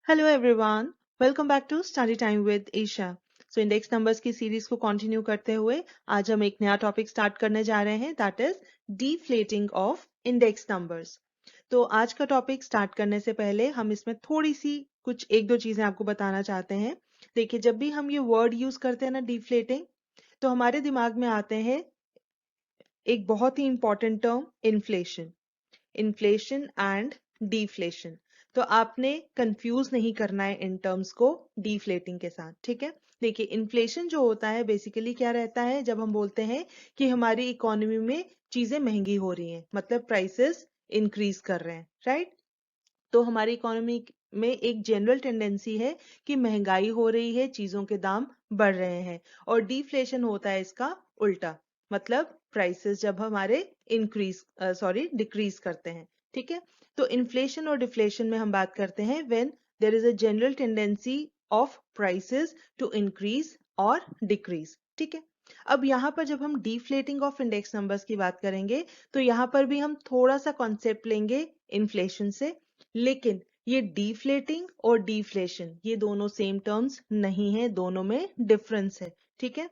Hello everyone, welcome back to study time with Isha. Index numbers की series को continue करते हुए आज हम एक नया टॉपिक स्टार्ट करने जा रहे हैं, that is deflating of index numbers. तो आज का टॉपिक स्टार्ट करने से पहले हम इसमें थोड़ी सी कुछ एक दो चीजें आपको बताना चाहते हैं। देखिए, जब भी हम ये वर्ड यूज करते हैं ना डिफ्लेटिंग, तो हमारे दिमाग में आते हैं एक बहुत ही important term, inflation. Inflation and deflation. तो आपने कंफ्यूज नहीं करना है इन टर्म्स को डिफ्लेटिंग के साथ, ठीक है। देखिए, इन्फ्लेशन जो होता है बेसिकली क्या रहता है, जब हम बोलते हैं कि हमारी इकोनॉमी में चीजें महंगी हो रही हैं, मतलब प्राइसेस इंक्रीज कर रहे हैं, राइट। तो हमारी इकोनॉमी में एक जनरल टेंडेंसी है कि महंगाई हो रही है, चीजों के दाम बढ़ रहे हैं। और डिफ्लेशन होता है इसका उल्टा, मतलब प्राइसेस जब हमारे डिक्रीज करते हैं, ठीक है। तो इन्फ्लेशन और डिफ्लेशन में हम बात करते हैं when there is a general tendency of prices to increase और डिक्रीज, ठीक है। अब यहाँ पर जब हम डिफ्लेटिंग ऑफ इंडेक्स नंबर्स की बात करेंगे, तो यहाँ पर भी हम थोड़ा सा कॉन्सेप्ट लेंगे इन्फ्लेशन से। लेकिन ये डिफ्लेटिंग और डिफ्लेशन ये दोनों सेम टर्म्स नहीं है, दोनों में डिफरेंस है, ठीक है।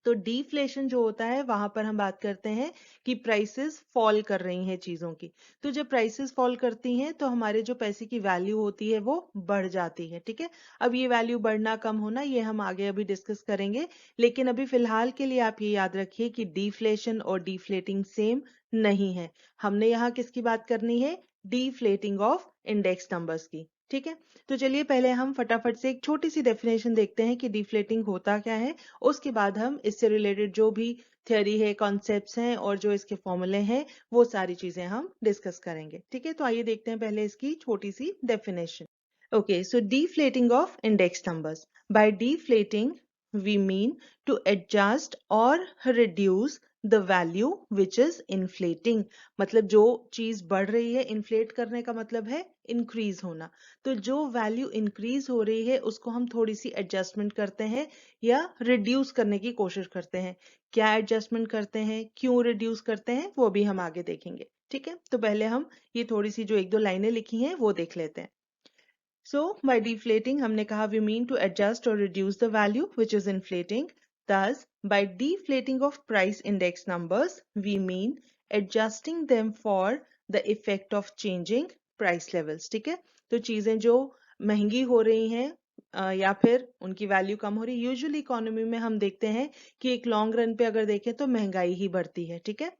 तो डिफ्लेशन जो होता है वहां पर हम बात करते हैं कि प्राइसेस फॉल कर रही हैं चीजों की। तो जब प्राइसेस फॉल करती हैं तो हमारे जो पैसे की वैल्यू होती है वो बढ़ जाती है, ठीक है। अब ये वैल्यू बढ़ना कम होना ये हम आगे अभी डिस्कस करेंगे, लेकिन अभी फिलहाल के लिए आप ये याद रखिए कि डिफ्लेशन और डिफ्लेटिंग सेम नहीं है। हमने यहाँ किसकी बात करनी है, डिफ्लेटिंग ऑफ इंडेक्स नंबर्स की, ठीक है। तो चलिए पहले हम फटाफट से एक छोटी सी डेफिनेशन देखते हैं कि डिफ्लेटिंग होता क्या है। उसके बाद हम इससे रिलेटेड जो भी थ्योरी है, कॉन्सेप्ट्स हैं और जो इसके फॉर्मूले हैं, वो सारी चीजें हम डिस्कस करेंगे, ठीक है। तो आइए देखते हैं पहले इसकी छोटी सी definition. Okay, so deflating of index numbers. By deflating, we mean to adjust or reduce the value which is inflating. मतलब जो चीज बढ़ रही है, इन्फ्लेट करने का मतलब है इंक्रीज होना। तो जो वैल्यू इंक्रीज हो रही है उसको हम थोड़ी सी एडजस्टमेंट करते हैं या रिड्यूस करने की कोशिश करते हैं। क्या एडजस्टमेंट करते हैं, क्यों रिड्यूस करते हैं, वो भी हम आगे देखेंगे, ठीक है। तो पहले हम ये थोड़ी सी जो एक दो लाइनें लिखी हैं वो देख लेते हैं। So by deflating हमने कहा we mean to adjust or reduce the value which is inflating. Thus by deflating of price index numbers we mean adjusting them for the effect of changing price levels. ठीक है, तो चीजें जो महंगी हो रही हैं या फिर उनकी वैल्यू कम हो रही है, यूजुअली इकोनॉमी में हम देखते हैं कि एक लॉन्ग रन पे अगर देखें तो महंगाई ही बढ़ती है, ठीक है।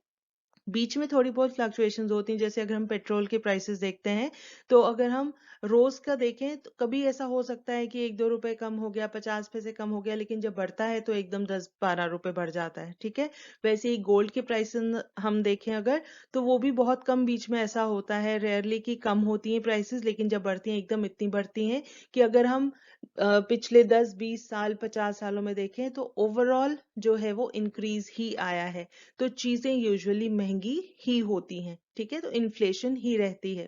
बीच में थोड़ी बहुत फ्लक्चुएशंस होती हैं, जैसे अगर हम पेट्रोल के प्राइसेस देखते हैं, तो अगर हम रोज का देखें तो कभी ऐसा हो सकता है कि 1-2 रुपए कम हो गया, 50 पैसे कम हो गया, लेकिन जब बढ़ता है तो एकदम 10-12 रुपए बढ़ जाता है, ठीक है। वैसे ही गोल्ड के प्राइसेस हम देखें अगर, तो वो भी बहुत कम बीच में ऐसा होता है, रेयरली कि कम होती हैं प्राइसेस, लेकिन जब बढ़ती हैं एकदम इतनी बढ़ती हैं कि अगर हम पिछले 10-20 साल 50 सालों में देखें तो ओवरऑल जो है वो इंक्रीज ही आया है। तो चीजें यूजुअली महंगी ही होती हैं, ठीक है, तो इन्फ्लेशन ही रहती है।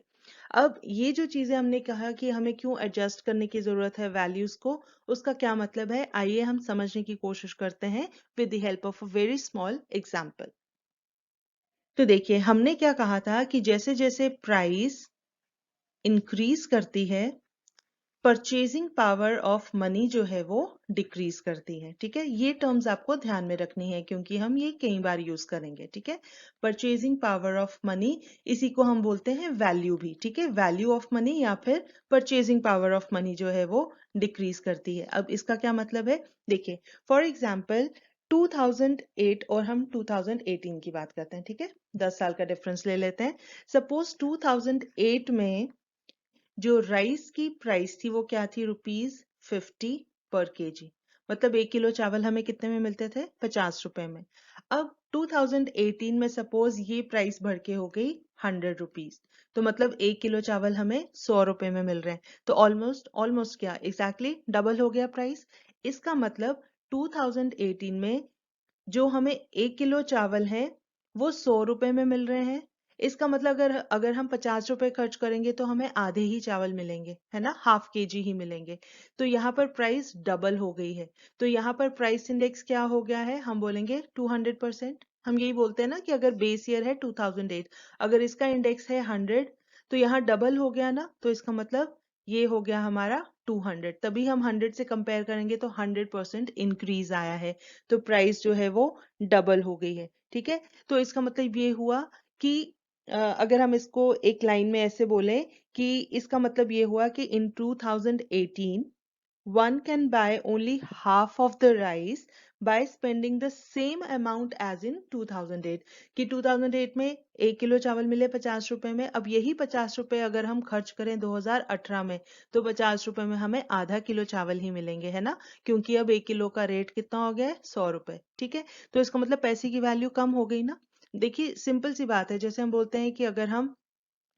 अब ये जो चीजें हमने कहा कि हमें क्यों एडजस्ट करने की जरूरत है वैल्यूज को, उसका क्या मतलब है, आइए हम समझने की कोशिश करते हैं with the help of a very small example. तो देखिए, हमने क्या कहा था कि जैसे जैसे प्राइस इंक्रीज करती है, परचेजिंग पावर ऑफ मनी जो है वो डिक्रीज करती है, ठीक है। ये टर्म्स आपको ध्यान में रखनी है क्योंकि हम ये कई बार यूज करेंगे, ठीक है। परचेजिंग पावर ऑफ मनी, इसी को हम बोलते हैं वैल्यू भी, ठीक है। वैल्यू ऑफ मनी या फिर परचेजिंग पावर ऑफ मनी जो है वो डिक्रीज करती है। अब इसका क्या मतलब है, देखिए फॉर एग्जाम्पल 2008 और हम 2018 की बात करते हैं, ठीक है। 10 साल का डिफरेंस ले लेते हैं। सपोज 2008 में जो राइस की प्राइस थी वो क्या थी, ₹50 पर केजी। मतलब 1 किलो चावल हमें कितने में मिलते थे, 50 रुपए में। अब 2018 में सपोज ये प्राइस बढ़ के हो गई ₹100, तो मतलब 1 किलो चावल हमें 100 रुपए में मिल रहे हैं। तो ऑलमोस्ट ऑलमोस्ट क्या एग्जैक्टली डबल हो गया प्राइस। इसका मतलब 2018 में जो हमें 1 किलो चावल है वो 100 रुपए में मिल रहे हैं। इसका मतलब अगर अगर हम 50 रुपए खर्च करेंगे तो हमें आधे ही चावल मिलेंगे, है ना, ½ केजी ही मिलेंगे। तो यहाँ पर प्राइस डबल हो गई है। तो यहाँ पर प्राइस इंडेक्स क्या हो गया है, हम बोलेंगे 200%। हम यही बोलते हैं ना कि अगर बेस ईयर है 2008, अगर इसका इंडेक्स है 100, तो यहाँ डबल हो गया ना, तो इसका मतलब ये हो गया हमारा 200, तभी हम 100 से कंपेयर करेंगे तो 100% इंक्रीज आया है, तो प्राइस जो है वो डबल हो गई है। ठीक है, तो इसका मतलब ये हुआ कि अगर हम इसको एक लाइन में ऐसे बोलें कि इसका मतलब ये हुआ कि इन 2018 one can buy only half of the rice by spending the same amount as in 2008, कि 2008 में 1 किलो चावल मिले 50 रुपए में, अब यही 50 रुपए अगर हम खर्च करें 2018 में तो 50 रुपए में हमें आधा किलो चावल ही मिलेंगे, है ना, क्योंकि अब 1 किलो का रेट कितना हो गया है, 100 रुपए। ठीक है, तो इसका मतलब पैसे की वैल्यू कम हो गई ना। देखिए सिंपल सी बात है, जैसे हम बोलते हैं कि अगर हम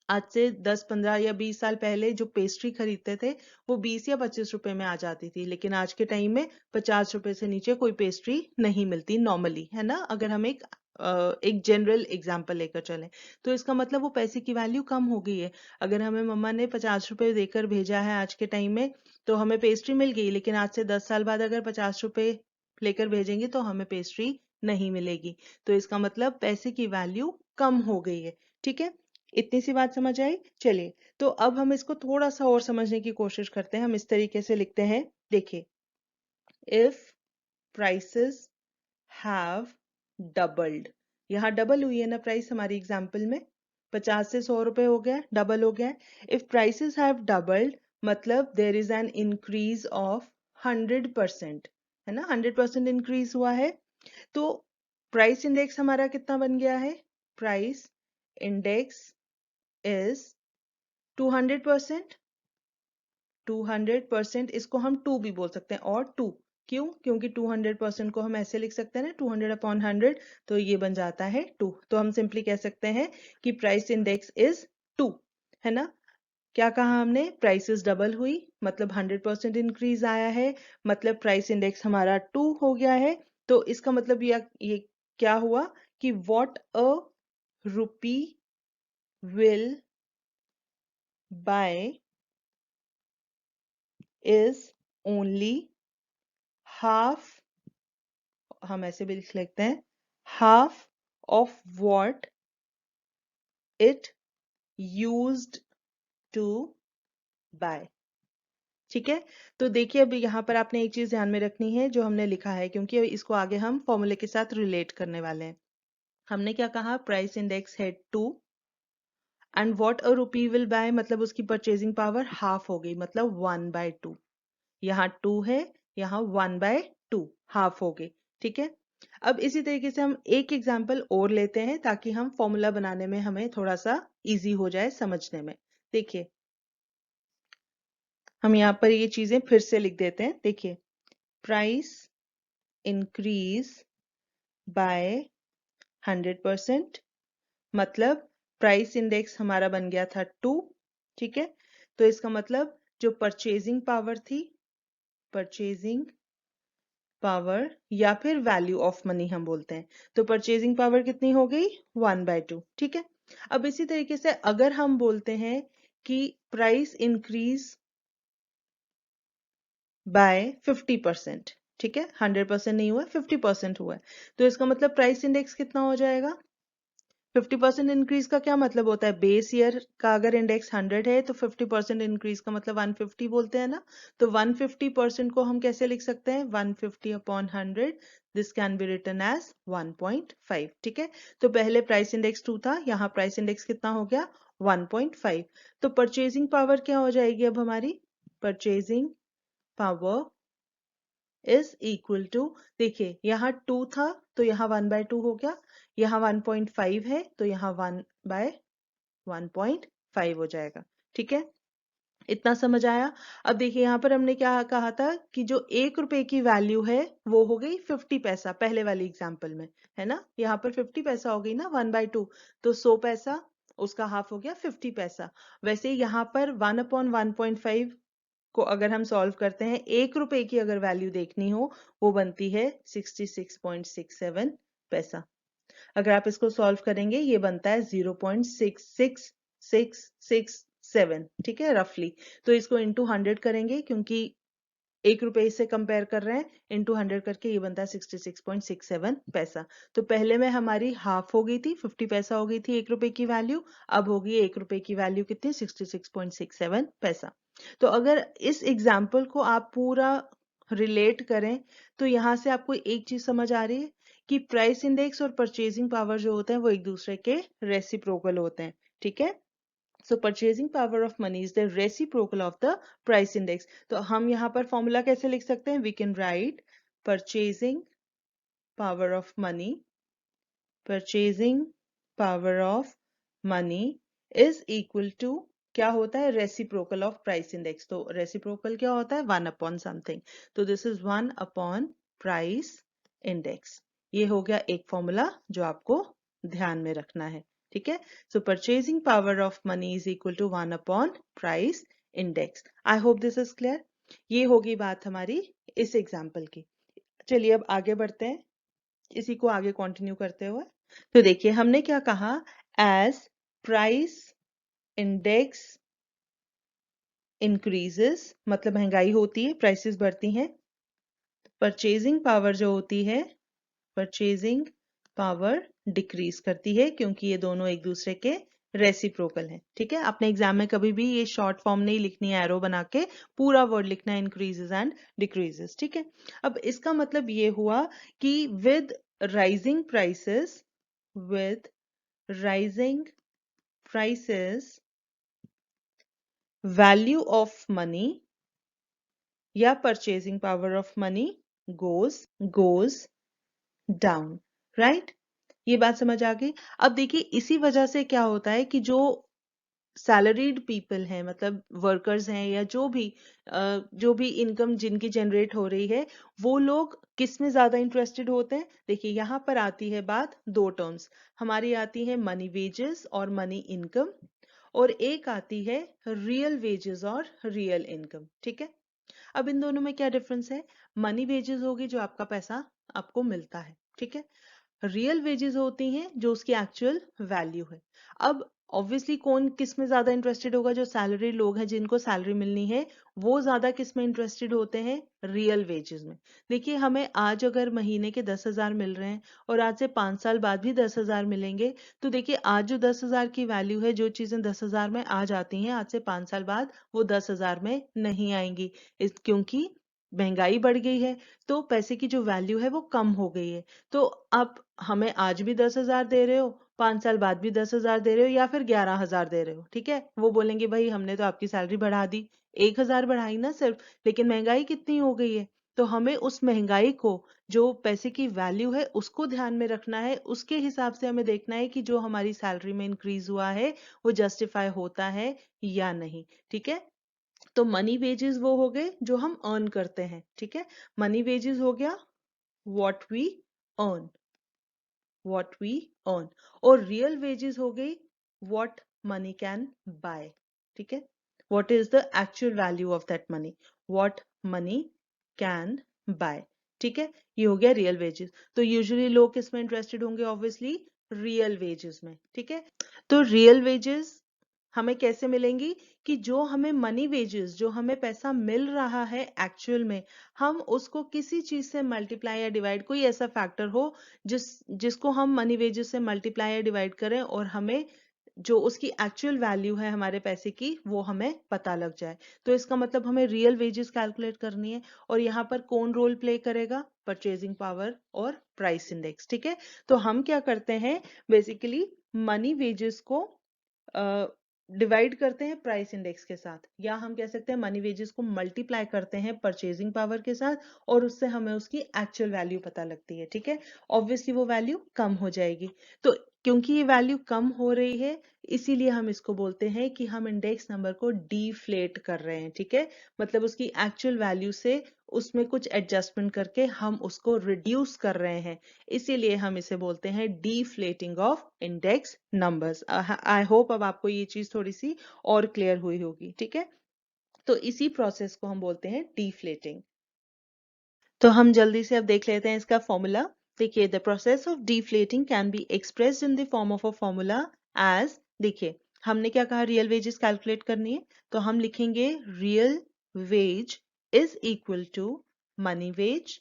आज से 10 15 या 20 साल पहले जो पेस्ट्री खरीदते थे वो 20 या 25 रुपए में आ जाती थी, लेकिन आज के टाइम में 50 रुपए से नीचे कोई पेस्ट्री नहीं मिलती नॉर्मली, है ना, अगर हम एक जनरल एग्जांपल लेकर चलें तो इसका मतलब वो पैसे की वैल्यू कम हो गई है। अगर हमें मम्मा ने 50 रुपए देकर भेजा है आज के टाइम में तो हमें पेस्ट्री मिल गई, लेकिन आज से 10 साल बाद अगर 50 रुपए लेकर भेजेंगे तो हमें पेस्ट्री नहीं मिलेगी, तो इसका मतलब पैसे की वैल्यू कम हो गई है। ठीक है, इतनी सी बात समझ आई। चलिए, तो अब हम इसको थोड़ा सा और समझने की कोशिश करते हैं। हम इस तरीके से लिखते हैं, देखिए, इफ प्राइसेस हैव डबल्ड, यहाँ डबल हुई है ना प्राइस हमारी एग्जाम्पल में, 50 से 100 रुपए हो गया, डबल हो गया। इफ प्राइसेस हैव डबल्ड मतलब there is an increase of 100%, है ना, 100% इंक्रीज हुआ है। तो प्राइस इंडेक्स हमारा कितना बन गया है, प्राइस इंडेक्स is 200%, 200%, इसको हम 2 भी बोल सकते हैं, और 2 क्यों, क्योंकि 200% को हम ऐसे लिख सकते हैं ना, 200/100, तो ये बन जाता है 2। तो हम सिंपली कह सकते हैं कि प्राइस इंडेक्स इज 2, है ना। क्या कहा हमने, प्राइसेस डबल हुई मतलब 100% इंक्रीज आया है, मतलब प्राइस इंडेक्स हमारा 2 हो गया है। तो इसका मतलब ये क्या हुआ कि what a rupee will buy is only half, हम ऐसे भी लिख लेते हैं, half of what it used to buy। ठीक है, तो देखिए अभी यहाँ पर आपने एक चीज ध्यान में रखनी है जो हमने लिखा है, क्योंकि इसको आगे हम फॉर्मूले के साथ रिलेट करने वाले हैं। हमने क्या कहा, प्राइस इंडेक्स है 2 and what a rupee will buy मतलब उसकी परचेजिंग पावर हाफ हो गई, मतलब 1/2। यहाँ 2 है, यहाँ 1/2 हाफ हो गई। ठीक है, अब इसी तरीके से हम एक एग्जाम्पल और लेते हैं ताकि हम फॉर्मूला बनाने में हमें थोड़ा सा इजी हो जाए समझने में। देखिए, हम यहाँ पर ये चीजें फिर से लिख देते हैं। देखिए, प्राइस इंक्रीज बाय 100% मतलब प्राइस इंडेक्स हमारा बन गया था 2। ठीक है, तो इसका मतलब जो परचेजिंग पावर थी, परचेजिंग पावर या फिर वैल्यू ऑफ मनी हम बोलते हैं, तो परचेजिंग पावर कितनी हो गई, 1/2। ठीक है, अब इसी तरीके से अगर हम बोलते हैं कि प्राइस इंक्रीज बाय 50%, ठीक है, 100% नहीं हुआ, 50% हुआ है, तो इसका मतलब प्राइस इंडेक्स कितना हो जाएगा। 50% इंक्रीज का क्या मतलब होता है, बेस ईयर का अगर इंडेक्स 100 है तो 50% इंक्रीज का मतलब 150 बोलते हैं ना, तो 150% को हम कैसे लिख सकते हैं, 150/100, this can be written as 1.5। ठीक है, तो पहले प्राइस इंडेक्स 2 था, यहाँ प्राइस इंडेक्स कितना हो गया, 1.5। तो परचेजिंग पावर क्या हो जाएगी अब हमारी, purchasing power is equal to, देखिए यहाँ 2 था तो यहाँ 1/2 हो गया, यहाँ 1.5 है तो यहाँ 1/1.5 हो जाएगा। ठीक है, इतना समझ आया। अब देखिए यहाँ पर हमने क्या कहा था कि जो 1 रुपए की वैल्यू है वो हो गई 50 पैसा पहले वाली एग्जाम्पल में, है ना, यहाँ पर 50 पैसा हो गई ना 1/2, तो 100 पैसा उसका हाफ हो गया 50 पैसा। वैसे यहाँ पर 1/1.5 को अगर हम सॉल्व करते हैं, 1 रुपए की अगर वैल्यू देखनी हो वो बनती है 66.67 पैसा। अगर आप इसको सॉल्व करेंगे ये बनता है 0.66667, ठीक है, रफली। तो इसको इंटू 100 करेंगे क्योंकि 1 रुपए से कंपेयर कर रहे हैं, इंटू 100 करके ये बनता है 66.67 पैसा। तो पहले में हमारी हाफ हो गई थी, 50 पैसा हो गई थी 1 रुपए की वैल्यू, अब होगी 1 रुपए की वैल्यू कितनी, 66.67 पैसा। तो अगर इस एग्जाम्पल को आप पूरा रिलेट करें तो यहाँ से आपको एक चीज समझ आ रही है कि प्राइस इंडेक्स और परचेजिंग पावर जो होते हैं वो एक दूसरे के रेसिप्रोकल होते हैं, ठीक है। So purchasing power of money is the reciprocal of the price index. तो हम यहाँ पर फॉर्मूला कैसे लिख सकते हैं? We can write purchasing power of money, purchasing power of money is equal to क्या होता है? Reciprocal of price index. तो रेसिप्रोकल क्या होता है? 1 अपॉन समथिंग। तो this is 1 upon price index. ये हो गया एक फॉर्मूला जो आपको ध्यान में रखना है, ठीक है। So purchasing power of money is equal to 1 upon price index. I hope this is clear. ये होगी बात हमारी इस एग्जाम्पल की। चलिए अब आगे बढ़ते हैं, इसी को आगे कंटिन्यू करते हुए। तो देखिए हमने क्या कहा? एज प्राइस इंडेक्स इंक्रीजेस, मतलब महंगाई होती है, प्राइसेस बढ़ती हैं। परचेजिंग पावर जो होती है, परचेजिंग पावर डिक्रीज करती है, क्योंकि ये दोनों एक दूसरे के रेसिप्रोकल हैं, ठीक है। अपने एग्जाम में कभी भी ये शॉर्ट फॉर्म नहीं लिखनी है, एरो बना के पूरा वर्ड लिखना है, इंक्रीजेस एंड डिक्रीजेस, ठीक है। अब इसका मतलब ये हुआ कि with rising prices, with rising prices, value of money या purchasing power of money goes down, right? ये बात समझ आ गई। अब देखिए इसी वजह से क्या होता है कि जो सैलरीड पीपल हैं, मतलब वर्कर्स हैं, या जो भी इनकम जिनकी जनरेट हो रही है, वो लोग किस में ज्यादा इंटरेस्टेड होते हैं? देखिए यहाँ पर आती है बात, दो टर्म्स हमारी आती है, मनी वेजेस और मनी इनकम, और एक आती है रियल वेजेस और रियल इनकम, ठीक है। अब इन दोनों में क्या डिफरेंस है? मनी वेजेस होगी जो आपका पैसा आपको मिलता है, ठीक है। रियल वेजेस होती हैं जो उसकी एक्चुअल वैल्यू है। अब ऑब्वियसली कौन किस में ज्यादा इंटरेस्टेड होगा? जो सैलरी लोग हैं, जिनको सैलरी मिलनी है, वो ज्यादा किस में इंटरेस्टेड होते हैं? रियल वेजेस में। देखिए हमें आज अगर महीने के 10,000 मिल रहे हैं और आज से 5 साल बाद भी 10,000 मिलेंगे, तो देखिए आज जो 10,000 की वैल्यू है, जो चीजें 10,000 में आज आती हैं, आज से 5 साल बाद वो 10,000 में नहीं आएंगी, क्योंकि महंगाई बढ़ गई है, तो पैसे की जो वैल्यू है वो कम हो गई है। तो आप हमें आज भी 10,000 दे रहे हो, 5 साल बाद भी 10,000 दे रहे हो, या फिर 11,000 दे रहे हो, ठीक है, वो बोलेंगे भाई हमने तो आपकी सैलरी बढ़ा दी, 1,000 बढ़ाई ना सिर्फ, लेकिन महंगाई कितनी हो गई है। तो हमें उस महंगाई को, जो पैसे की वैल्यू है, उसको ध्यान में रखना है। उसके हिसाब से हमें देखना है कि जो हमारी सैलरी में इंक्रीज हुआ है वो जस्टिफाई होता है या नहीं, ठीक है। तो मनी वेजेस वो हो गए जो हम अर्न करते हैं, ठीक है। मनी वेजेस हो गया what we earn, what we earn, और रियल वेजेस हो गई व्हाट मनी कैन बाय, ठीक है। What is the actual value of that money, what money can buy, ठीक है। ये हो गया रियल वेजेस। तो यूजुअली लोग किस में इंटरेस्टेड होंगे? ऑब्वियसली रियल वेजेस में, ठीक है। तो रियल वेजेस हमें कैसे मिलेंगी? कि जो हमें मनी वेजेस, जो हमें पैसा मिल रहा है एक्चुअल में, हम उसको किसी चीज से मल्टीप्लाई या डिवाइड, कोई ऐसा फैक्टर हो जिसको हम मनी वेजेस से मल्टीप्लाई या डिवाइड करें, और हमें जो उसकी एक्चुअल वैल्यू है हमारे पैसे की, वो हमें पता लग जाए। तो इसका मतलब हमें रियल वेजेस कैलकुलेट करनी है, और यहाँ पर कौन रोल प्ले करेगा? परचेजिंग पावर और प्राइस इंडेक्स, ठीक है। तो हम क्या करते हैं? बेसिकली मनी वेजेस को डिवाइड करते हैं प्राइस इंडेक्स के साथ, या हम कह सकते हैं मनी वेजेस को मल्टीप्लाई करते हैं परचेजिंग पावर के साथ, और उससे हमें उसकी एक्चुअल वैल्यू पता लगती है, ठीक है। ऑब्वियसली वो वैल्यू कम हो जाएगी। तो क्योंकि ये वैल्यू कम हो रही है, इसीलिए हम इसको बोलते हैं कि हम इंडेक्स नंबर को डीफ्लेट कर रहे हैं, ठीक है। मतलब उसकी एक्चुअल वैल्यू से उसमें कुछ एडजस्टमेंट करके हम उसको रिड्यूस कर रहे हैं, इसीलिए हम इसे बोलते हैं deflating of index numbers. I hope अब आपको ये चीज थोड़ी सी और क्लियर हुई होगी, ठीक है। तो इसी प्रोसेस को हम बोलते हैं डीफ्लेटिंग। तो हम जल्दी से अब देख लेते हैं इसका फॉर्मूला। देखिए the process of deflating can be expressed in the form of a formula as, देखिए हमने क्या कहा? रियल वेजेस कैलकुलेट करनी है, तो हम लिखेंगे real wage is equal to money wage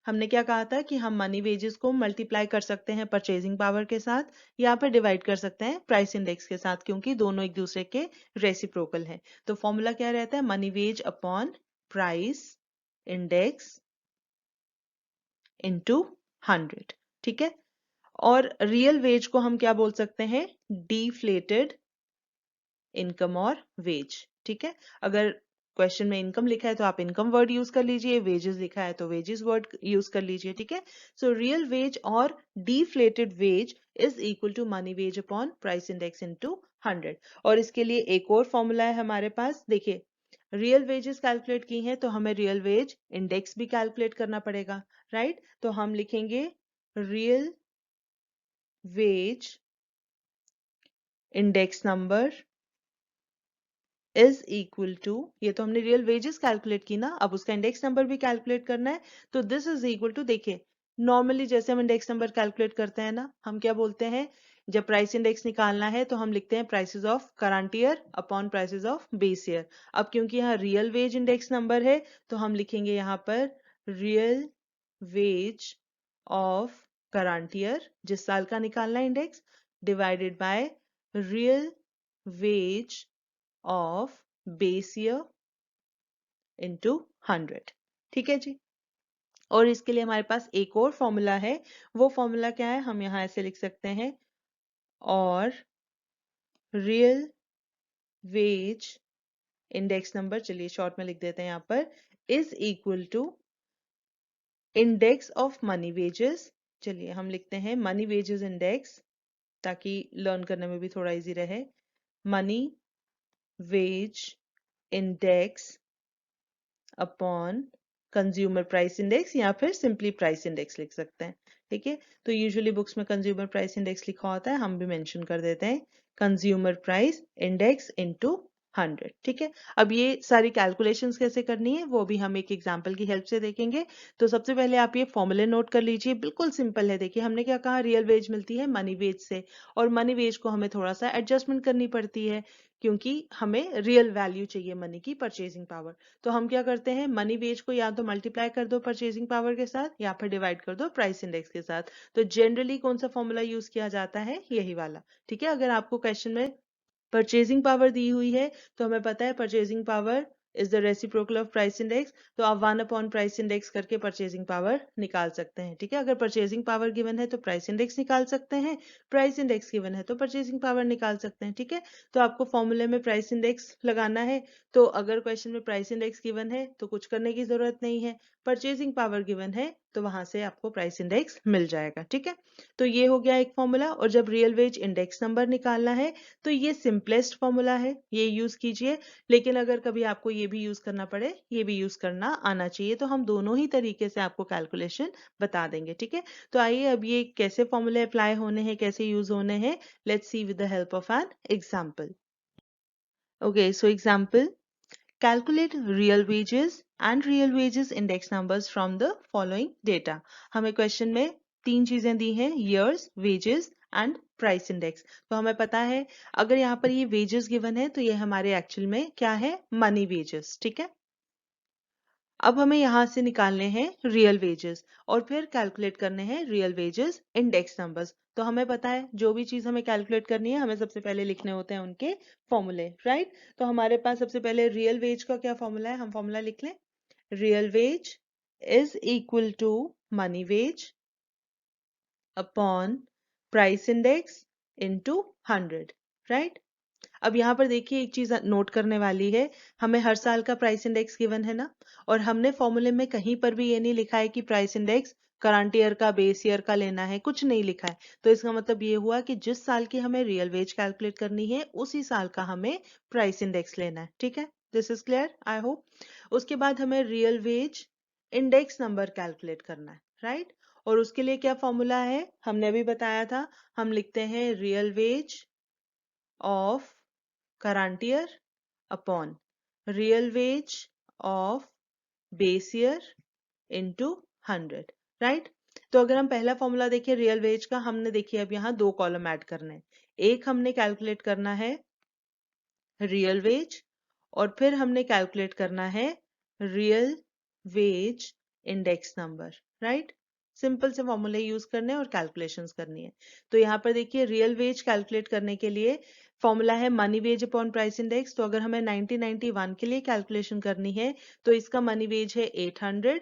हमने क्या कहा था कि हम मनी वेजेस को मल्टीप्लाई कर सकते हैं परचेजिंग पावर के साथ, या फिर डिवाइड कर सकते हैं प्राइस इंडेक्स के साथ, क्योंकि दोनों एक दूसरे के रेसिप्रोकल है। तो फॉर्मूला क्या रहता है? Money wage upon price index into 100। ठीक है। और रियल वेज को हम क्या बोल सकते हैं? डिफ्लेटेड इनकम और वेज। ठीक है। अगर क्वेश्चन में इनकम लिखा है तो आप इनकम वर्ड यूज कर लीजिए, वेजेस लिखा है तो वेजेस वर्ड यूज कर लीजिए। ठीक है। सो रियल वेज और deflated wage is equal to money wage upon price index into 100। और इसके लिए एक और फॉर्मूला है हमारे पास। देखिए, रियल वेजेस कैलकुलेट की हैं तो हमें रियल वेज इंडेक्स भी कैलकुलेट करना पड़ेगा, राइट? तो हम लिखेंगे real wage index number is equal to, ये तो हमने रियल वेजेस कैलकुलेट की ना, अब उसका इंडेक्स नंबर भी कैलकुलेट करना है। तो दिस इज इक्वल टू, देखिए नॉर्मली जैसे हम इंडेक्स नंबर कैलकुलेट करते हैं ना, हम क्या बोलते हैं? जब प्राइस इंडेक्स निकालना है तो हम लिखते हैं prices of current year upon prices of base year. अब क्योंकि यहाँ रियल वेज इंडेक्स नंबर है तो हम लिखेंगे यहाँ पर real ways of current year, जिस साल का निकालना है index, divided by real ways of base year into 100। ठीक है जी। और इसके लिए हमारे पास एक और फॉर्मूला है। वो फॉर्मूला क्या है? हम यहाँ ऐसे लिख सकते हैं, और रियल वेज इंडेक्स नंबर, चलिए शॉर्ट में लिख देते हैं यहाँ पर, is equal to index of money wages. चलिए हम लिखते हैं मनी वेजेस इंडेक्स, ताकि लर्न करने में भी थोड़ा इजी रहे। Money wage index upon consumer price index, या फिर सिंपली प्राइस इंडेक्स लिख सकते हैं। ठीक है। तो यूजुअली बुक्स में कंज्यूमर प्राइस इंडेक्स लिखा होता है, हम भी मेंशन कर देते हैं कंज्यूमर प्राइस इंडेक्स इनटू 100। ठीक है। अब ये सारी कैलकुलेशंस कैसे करनी है वो भी हम एक एग्जांपल की हेल्प से देखेंगे। तो सबसे पहले आप ये फॉर्मूले नोट कर लीजिए, बिल्कुल सिंपल है। देखिए हमने क्या कहा, रियल वेज मिलती है मनी वेज से, और मनी वेज को हमें थोड़ा सा एडजस्टमेंट करनी पड़ती है, क्योंकि हमें रियल वैल्यू चाहिए मनी की, परचेजिंग पावर। तो हम क्या करते हैं, मनी वेज को या तो मल्टीप्लाई कर दो परचेजिंग पावर के साथ, या फिर डिवाइड कर दो प्राइस इंडेक्स के साथ। तो जनरली कौन सा फॉर्मूला यूज किया जाता है? यही वाला। ठीक है। अगर आपको क्वेश्चन में परचेजिंग पावर दी हुई है तो हमें पता है purchasing power is the reciprocal of price index, तो आप 1 अपॉन प्राइस इंडेक्स करके परचेजिंग पावर निकाल सकते हैं। ठीक है। अगर परचेजिंग पावर गिवन है तो प्राइस इंडेक्स निकाल सकते हैं, प्राइस इंडेक्स गिवन है तो परचेजिंग पावर निकाल सकते हैं। ठीक है। तो आपको फॉर्मूले में प्राइस इंडेक्स लगाना है। तो अगर क्वेश्चन में प्राइस इंडेक्स गिवन है तो कुछ करने की जरूरत नहीं है, परचेजिंग पावर गिवन है तो वहां से आपको प्राइस इंडेक्स मिल जाएगा। ठीक है। तो ये हो गया एक फॉर्मूला। और जब रियल वेज इंडेक्स नंबर निकालना है तो ये सिंपलेस्ट फॉर्मूला है, ये यूज कीजिए। लेकिन अगर कभी आपको ये भी यूज करना पड़े, ये भी यूज करना आना चाहिए, तो हम दोनों ही तरीके से आपको कैलकुलेशन बता देंगे। ठीक है। तो आइए अब ये कैसे फॉर्मूले अप्लाई होने हैं, कैसे यूज होने हैं, let's see with the help of an example. Okay, so example, calculate real wages and real wages index numbers from the following data। हमें क्वेश्चन में तीन चीजें दी हैं, years, wages and price index. तो हमें पता है अगर यहाँ पर ये वेजेस गिवन है तो ये हमारे एक्चुअल में क्या है? Money wages. ठीक है। अब हमें यहाँ से निकालने हैं रियल वेजेस, और फिर कैलकुलेट करने हैं रियल वेजेस इंडेक्स नंबर्स। तो हमें पता है जो भी चीज हमें कैलकुलेट करनी है हमें सबसे पहले लिखने होते हैं उनके फॉर्मूले, राइट? तो हमारे पास सबसे पहले रियल वेज का क्या फॉर्मूला है, हम फॉर्मूला लिख लें। Real wage is equal to money wage upon price index into 100, right? अब यहाँ पर देखिए एक चीज नोट करने वाली है, हमें हर साल का प्राइस इंडेक्स गिवन है ना, और हमने फॉर्मूले में कहीं पर भी ये नहीं लिखा है कि प्राइस इंडेक्स करंट ईयर का, बेस ईयर का लेना है, कुछ नहीं लिखा है। तो इसका मतलब ये हुआ कि जिस साल की हमें रियल वेज कैलकुलेट करनी है उसी साल का हमें प्राइस इंडेक्स लेना है। ठीक है। This is clear, I hope. उसके बाद हमें real wage index number calculate करना है, राइट? और उसके लिए क्या फॉर्मूला है, हमने अभी बताया था, हम लिखते हैं real ways of current year upon real wage of base year into 100, right? तो अगर हम पहला फॉर्मूला देखें रियल वेज का, हमने देखिए अब यहाँ दो कॉलम ऐड करने हैं। एक हमने कैलकुलेट करना है रियल वेज, और फिर हमने कैलकुलेट करना है real wage index number, right. Simple से फॉर्मूले यूज करने हैं और कैलकुलेशंस करनी है। तो यहाँ पर देखिए रियल वेज कैलकुलेट करने के लिए फॉर्मूला है money wage upon price index. तो अगर हमें 1991 के लिए कैलकुलेशन करनी है तो इसका मनी वेज है 800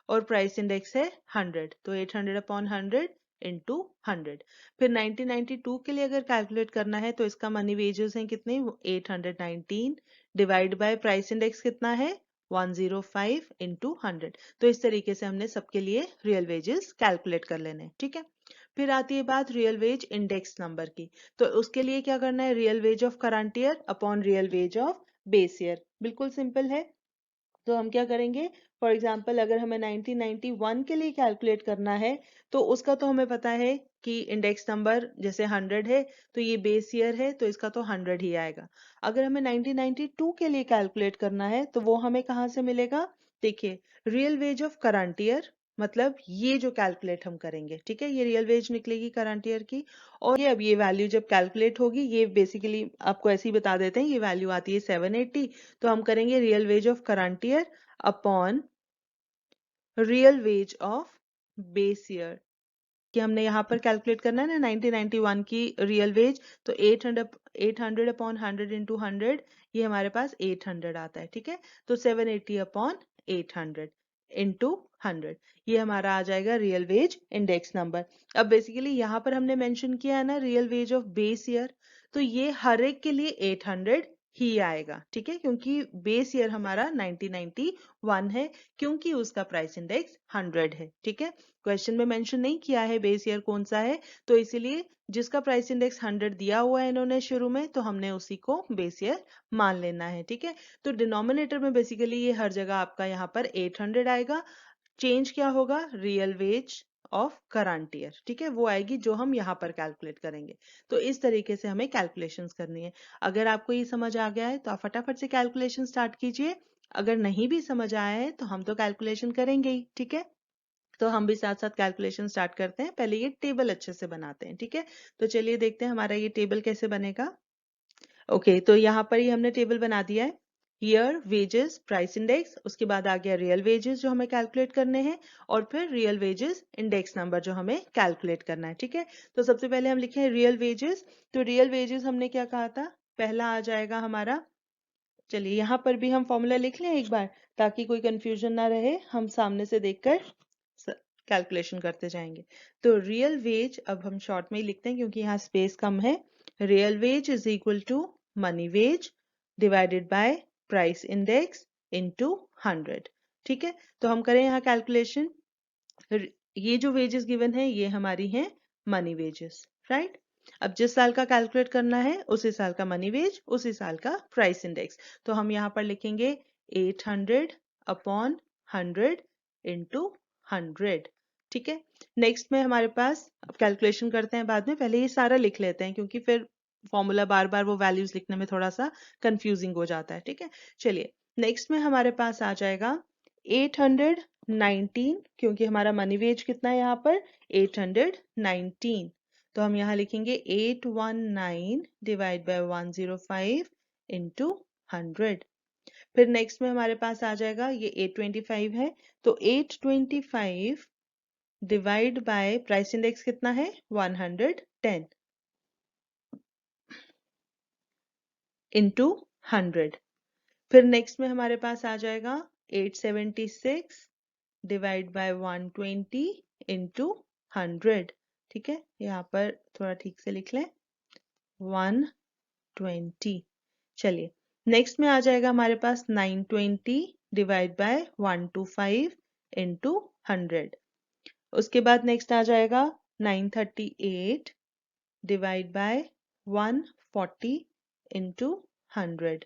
और प्राइस इंडेक्स है 100, तो 800 अपॉन 100 इंटू 100। फिर 1992 के लिए अगर कैलकुलेट करना है तो इसका मनी वेजेस हैं कितने, 819 डिवाइड बाय प्राइस इंडेक्स कितना है 105 इंटू 100। तो इस तरीके से हमने सबके लिए रियल वेजेस कैलकुलेट कर लेने हैं, ठीक है। फिर आती है बात रियल वेज इंडेक्स नंबर की। तो उसके लिए क्या करना है, real ways of current year upon real ways of base year. बिल्कुल सिंपल है। तो हम क्या करेंगे, फॉर एग्जाम्पल अगर हमें 1991 के लिए कैलकुलेट करना है तो उसका तो हमें पता है कि इंडेक्स नंबर जैसे 100 है तो ये बेस ईयर है तो इसका तो 100 ही आएगा। अगर हमें 1992 के लिए कैलकुलेट करना है तो वो हमें कहाँ से मिलेगा, देखिए real ways of current year, मतलब ये जो कैलकुलेट हम करेंगे, ठीक है, ये रियल वेज निकलेगी करंट ईयर की। और ये अब ये वैल्यू जब कैलकुलेट होगी, ये बेसिकली आपको ऐसे ही बता देते हैं, ये वैल्यू आती है 780। तो हम करेंगे real ways of current year upon real ways of base year, कि हमने यहाँ पर कैलकुलेट करना है ना 1991 की रियल वेज। तो 800 अपॉन 100 इंटू 100, ये हमारे पास 800 आता है, ठीक है। तो 780 अपॉन 800 इंटू 100, ये हमारा आ जाएगा रियल वेज इंडेक्स नंबर। अब बेसिकली यहाँ पर हमने मेंशन किया है ना real ways of base year, तो ये हर एक के लिए 800 ही आएगा, ठीक है, क्योंकि बेस ईयर हमारा 1991 है, क्योंकि उसका प्राइस इंडेक्स 100 है, ठीक है। क्वेश्चन में मेंशन नहीं किया है बेस ईयर कौन सा है, तो इसीलिए जिसका प्राइस इंडेक्स 100 दिया हुआ है इन्होंने शुरू में, तो हमने उसी को बेस ईयर मान लेना है, ठीक है। तो डिनोमिनेटर में बेसिकली ये हर जगह आपका यहाँ पर 800 आएगा। चेंज क्या होगा, real ways of current year, ठीक है, वो आएगी जो हम यहाँ पर कैलकुलेट करेंगे। तो इस तरीके से हमें कैलकुलेशंस करनी है। अगर आपको ये समझ आ गया है तो आप फटाफट से कैलकुलेशन स्टार्ट कीजिए। अगर नहीं भी समझ आया है तो हम तो कैलकुलेशन करेंगे ही, ठीक है। तो हम भी साथ साथ कैलकुलेशन स्टार्ट करते हैं। पहले ये टेबल अच्छे से बनाते हैं, ठीक है। तो चलिए देखते हैं हमारा ये टेबल कैसे बनेगा। ओके, तो यहाँ पर ही हमने टेबल बना दिया है, ईयर, वेजेस, प्राइस इंडेक्स, उसके बाद आ गया रियल वेजेस जो हमें कैलकुलेट करने हैं, और फिर रियल वेजेस इंडेक्स नंबर जो हमें कैलकुलेट करना है, ठीक है। तो सबसे पहले हम लिखे हैं रियल वेजेस। तो रियल वेजेस हमने क्या कहा था, पहला आ जाएगा हमारा, चलिए यहाँ पर भी हम फॉर्मूला लिख लें एक बार ताकि कोई कंफ्यूजन ना रहे, हम सामने से देखकर कैलकुलेशन करते जाएंगे। तो रियल वेज अब हम शॉर्ट में ही लिखते हैं क्योंकि यहाँ स्पेस कम है। Real wage is equal to money wage divided by price index into 100, ठीक है। तो हम करें यहाँ कैलकुलेशन, ये जो वेजेस गिवन है ये हमारी हैं मनी वेजेस, राइट। अब जिस साल का कैलकुलेट करना है उसी साल का मनी वेज, उसी साल का प्राइस इंडेक्स। तो हम यहाँ पर लिखेंगे 800 अपॉन 100 इंटू 100, ठीक है। नेक्स्ट में हमारे पास, अब कैलकुलेशन करते हैं बाद में, पहले ये सारा लिख लेते हैं क्योंकि फिर फॉर्मूला बार बार वो वैल्यूज लिखने में थोड़ा सा कंफ्यूजिंग हो जाता है, ठीक है। चलिए नेक्स्ट में हमारे पास आ जाएगा 819, क्योंकि हमारा मनी वेज कितना है यहाँ पर 819। तो हम यहाँ लिखेंगे 819 डिवाइड बाय 105 इंटू 100। फिर नेक्स्ट में हमारे पास आ जाएगा ये 825 है, तो 825 डिवाइड बाय प्राइस इंडेक्स कितना है 110 इंटू 100। फिर नेक्स्ट में हमारे पास आ जाएगा 876 डिवाइड बाय 120 इंटू 100, ठीक है। यहाँ पर थोड़ा ठीक से लिख लें 120। चलिए नेक्स्ट में आ जाएगा हमारे पास 920 डिवाइड बाय 125 इंटू 100। उसके बाद नेक्स्ट आ जाएगा 938 डिवाइड बाय 140 इंटू 100।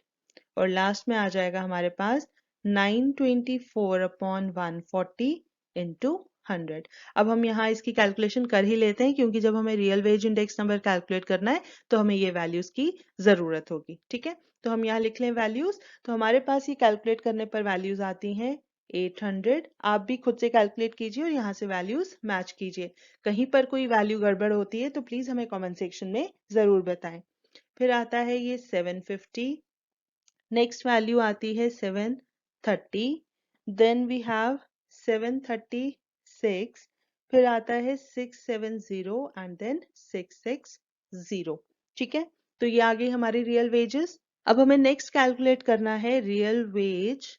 और लास्ट में आ जाएगा हमारे पास 924 अपॉन 140 इंटू 100। अब हम यहाँ इसकी कैलकुलेशन कर ही लेते हैं क्योंकि जब हमें real wage index number calculate करना है तो हमें ये वैल्यूज की जरूरत होगी, ठीक है। तो हम यहाँ लिख लें वैल्यूज। तो हमारे पास ये कैलकुलेट करने पर वैल्यूज आती हैं 800। आप भी खुद से कैलकुलेट कीजिए और यहाँ से वैल्यूज मैच कीजिए। कहीं पर कोई वैल्यू गड़बड़ होती है तो प्लीज हमें कॉमेंट सेक्शन में जरूर बताएं। फिर आता है ये 750, नेक्स्ट वैल्यू आती है 730, देन वी हैव 737 6, फिर आता है 670 एंड देन 660। ठीक है, तो ये आ गई हमारी रियल वेजेस। अब हमें नेक्स्ट कैलकुलेट करना है रियल वेज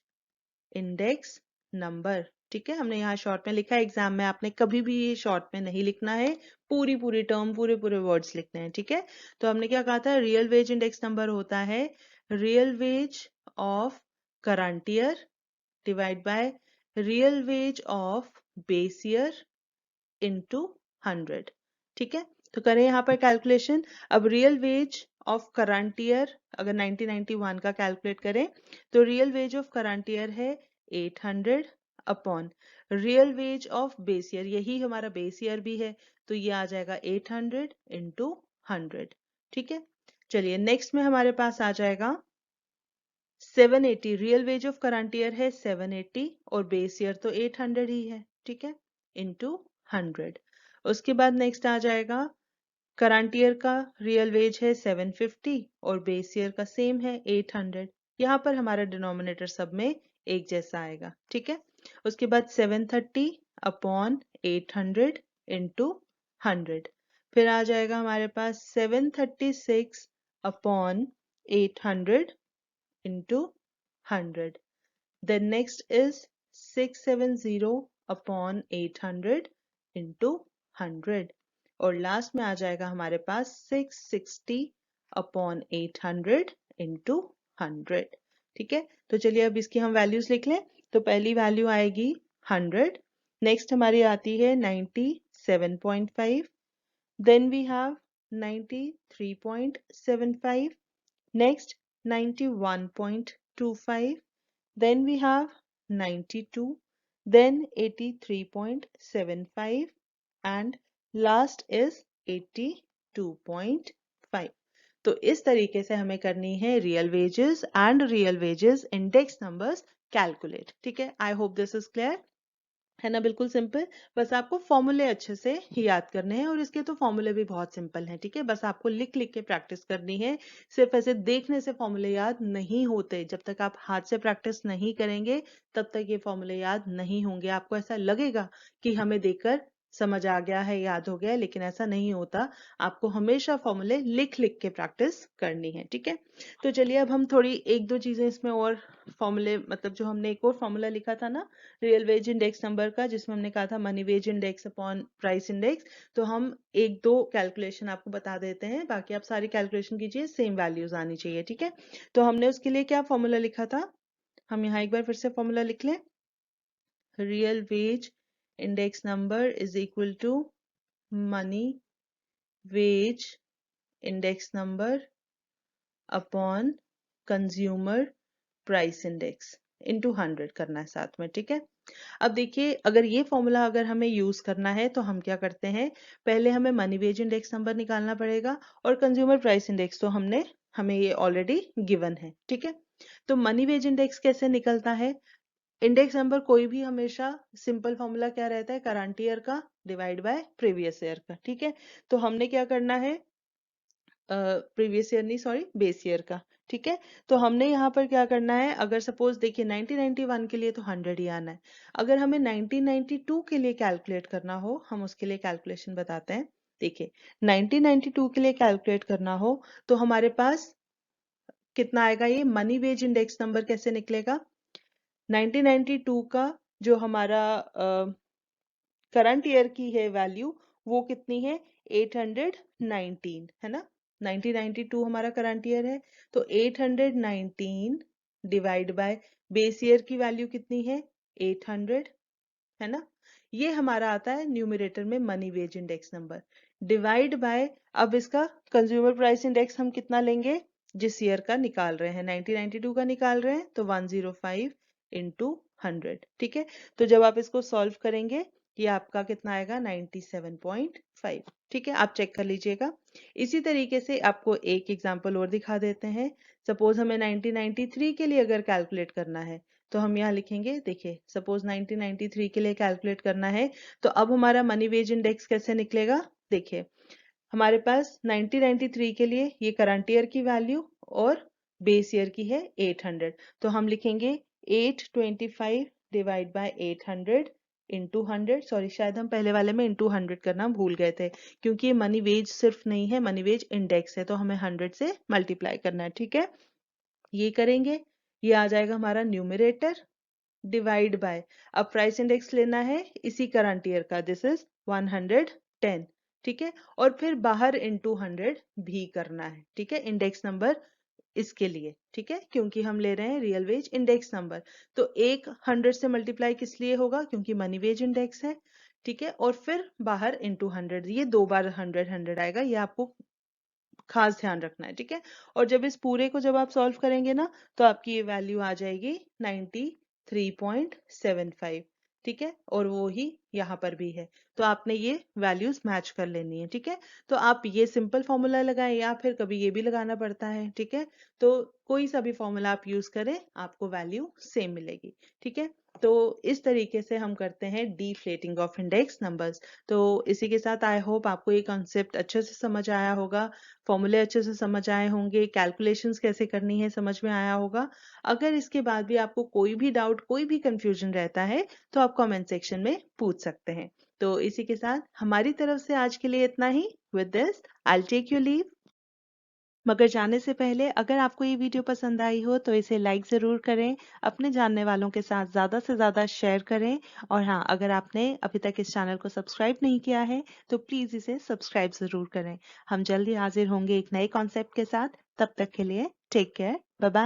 इंडेक्स नंबर। ठीक है, हमने यहाँ शॉर्ट में लिखा है, एग्जाम में आपने कभी भी ये शॉर्ट में नहीं लिखना है, पूरी पूरी टर्म पूरे पूरे वर्ड्स लिखने हैं। ठीक है, तो हमने क्या कहा था, रियल वेज इंडेक्स नंबर होता है real ways of current year divide by real ways of base year into 100। ठीक है, तो करें यहाँ पर कैलकुलेशन। अब real ways of current year अगर 1991 का कैलकुलेट करें तो real ways of current year है 800 upon real ways of base year, यही हमारा बेस ईयर भी है, तो ये आ जाएगा 800 इंटू 100। ठीक है, चलिए नेक्स्ट में हमारे पास आ जाएगा 780। Real ways of current year है 780 और बेस ईयर तो 800 ही है। ठीक है, इंटू 100। उसके बाद नेक्स्ट आ जाएगा करंट ईयर का रियल वेज है 750 और बेस ईयर का सेम है 800। यहाँ पर हमारा डिनोमिनेटर सब में एक जैसा आएगा। ठीक है, उसके बाद 730 अपॉन 800 इंटू 100, फिर आ जाएगा हमारे पास 736 upon 800 into 100. Then next is 670 upon 800 into 100 और लास्ट में आ जाएगा हमारे पास 660 upon 800 into 100। ठीक है, तो चलिए अब इसकी हम वैल्यूज लिख लें। तो पहली वैल्यू आएगी 100, नेक्स्ट हमारी आती है 97.5, then we have 93.75, next 91.25, then we have 92, then 83.75 and last is 82.5। तो इस तरीके से हमें करनी है real wages and real wages index numbers calculate. ठीक है, आई होप दिस इज क्लियर, है ना, बिल्कुल सिंपल। बस आपको फॉर्मूले अच्छे से याद करने हैं और इसके तो फॉर्मूले भी बहुत सिंपल हैं। ठीक है, बस आपको लिख लिख के प्रैक्टिस करनी है, सिर्फ ऐसे देखने से फॉर्मूले याद नहीं होते। जब तक आप हाथ से प्रैक्टिस नहीं करेंगे तब तक ये फॉर्मूले याद नहीं होंगे। आपको ऐसा लगेगा कि हमें देखकर समझ आ गया है, याद हो गया है, लेकिन ऐसा नहीं होता। आपको हमेशा फॉर्मूले लिख लिख के प्रैक्टिस करनी है। ठीक है, तो चलिए अब हम थोड़ी एक दो चीजें इसमें और फॉर्मूले, मतलब जो हमने एक और फॉर्मूला लिखा था ना रियल वेज इंडेक्स नंबर का, जिसमें हमने कहा था money wage index upon price index, तो हम एक दो कैलकुलेशन आपको बता देते हैं, बाकी आप सारी कैलकुलेशन कीजिए, सेम वैल्यूज आनी चाहिए। ठीक है, तो हमने उसके लिए क्या फॉर्मूला लिखा था, हम यहाँ एक बार फिर से फॉर्मूला लिख लें। Real wage index number is equal to money wage index number upon consumer price index into 100 करना है साथ में। ठीक है, अब देखिए अगर ये फॉर्मूला अगर हमें यूज करना है तो हम क्या करते हैं, पहले हमें मनी वेज इंडेक्स नंबर निकालना पड़ेगा और कंज्यूमर प्राइस इंडेक्स तो हमें ये ऑलरेडी गिवन है। ठीक है, तो मनी वेज इंडेक्स कैसे निकलता है, इंडेक्स नंबर कोई भी हमेशा सिंपल फॉर्मूला क्या रहता है, करंट ईयर का डिवाइड बाय प्रीवियस ईयर का। ठीक है, तो हमने क्या करना है, प्रीवियस ईयर नहीं, सॉरी, बेस ईयर का। ठीक है, तो हमने यहाँ पर क्या करना है, अगर सपोज देखिए 1991 के लिए तो 100 ही आना है। अगर हमें 1992 के लिए कैलकुलेट करना हो, हम उसके लिए कैलकुलेशन बताते हैं। देखिए 1992 के लिए कैलकुलेट करना हो तो हमारे पास कितना आएगा, ये मनी वेज इंडेक्स नंबर कैसे निकलेगा, 1992 का जो हमारा करंट ईयर की है वैल्यू, वो कितनी है, 819 है ना, 1992 हमारा करंट ईयर है, तो 819 डिवाइड बाय बेस ईयर की वैल्यू कितनी है, 800, है ना, ये हमारा आता है न्यूमरेटर में money wage index number, divide by अब इसका कंज्यूमर प्राइस इंडेक्स हम कितना लेंगे, जिस ईयर का निकाल रहे हैं, 1992 का निकाल रहे हैं, तो 105 इंटू 100। ठीक है, तो जब आप इसको सॉल्व करेंगे ये आपका कितना आएगा, 97.5। ठीक है, आप चेक कर लीजिएगा। इसी तरीके से आपको एक एग्जांपल और दिखा देते हैं। सपोज हमें 1993 के लिए अगर कैलकुलेट करना है तो हम यहाँ लिखेंगे, देखिए सपोज 1993 के लिए कैलकुलेट करना है तो अब हमारा मनी वेज इंडेक्स कैसे निकलेगा, देखिए हमारे पास 1993 के लिए ये करंट ईयर की वैल्यू और बेस ईयर की है 800, तो हम लिखेंगे 825 डिवाइड बाय 800 इंटू 100, सॉरी शायद हम पहले वाले में इंटू 100 करना भूल गए थे, क्योंकि ये मनी वेज सिर्फ नहीं है, मनी वेज इंडेक्स है, तो हमें 100 से मल्टीप्लाई करना है। ठीक है, ये करेंगे, ये आ जाएगा हमारा न्यूमरेटर, डिवाइड बाय, अब प्राइस इंडेक्स लेना है इसी करंट ईयर का, दिस इज 110। ठीक है, और फिर बाहर इंटू 100 भी करना है। ठीक है, इंडेक्स नंबर इसके लिए, ठीक है, क्योंकि हम ले रहे हैं रियल वेज इंडेक्स नंबर, तो एक 100 से मल्टीप्लाई किस लिए होगा, क्योंकि मनी वेज इंडेक्स है। ठीक है, और फिर बाहर इंटू 100, ये 2 बार 100 आएगा, ये आपको खास ध्यान रखना है। ठीक है, और जब इस पूरे को जब आप सॉल्व करेंगे ना, तो आपकी ये वैल्यू आ जाएगी 93.75। ठीक है, और वो ही यहाँ पर भी है, तो आपने ये वैल्यूज मैच कर लेनी है। ठीक है, तो आप ये सिंपल फॉर्मूला लगाएं या फिर कभी ये भी लगाना पड़ता है। ठीक है, तो कोई सा भी फॉर्मूला आप यूज करें, आपको वैल्यू सेम मिलेगी। ठीक है, तो इस तरीके से हम करते हैं डीफ्लेटिंग ऑफ इंडेक्स नंबर्स। तो इसी के साथ आई होप आपको ये कॉन्सेप्ट अच्छे से समझ आया होगा, फॉर्मूले अच्छे से समझ आए होंगे, कैलकुलेशंस कैसे करनी है समझ में आया होगा। अगर इसके बाद भी आपको कोई भी डाउट, कोई भी कंफ्यूजन रहता है, तो आप कमेंट सेक्शन में पूछ सकते हैं। तो इसी के साथ हमारी तरफ से आज के लिए इतना ही। With this I will take you leave, मगर जाने से पहले अगर आपको ये वीडियो पसंद आई हो तो इसे लाइक ज़रूर करें, अपने जानने वालों के साथ ज़्यादा से ज़्यादा शेयर करें, और हाँ, अगर आपने अभी तक इस चैनल को सब्सक्राइब नहीं किया है तो प्लीज़ इसे सब्सक्राइब ज़रूर करें। हम जल्दी हाजिर होंगे एक नए कॉन्सेप्ट के साथ, तब तक के लिए टेक केयर, बाय बाय।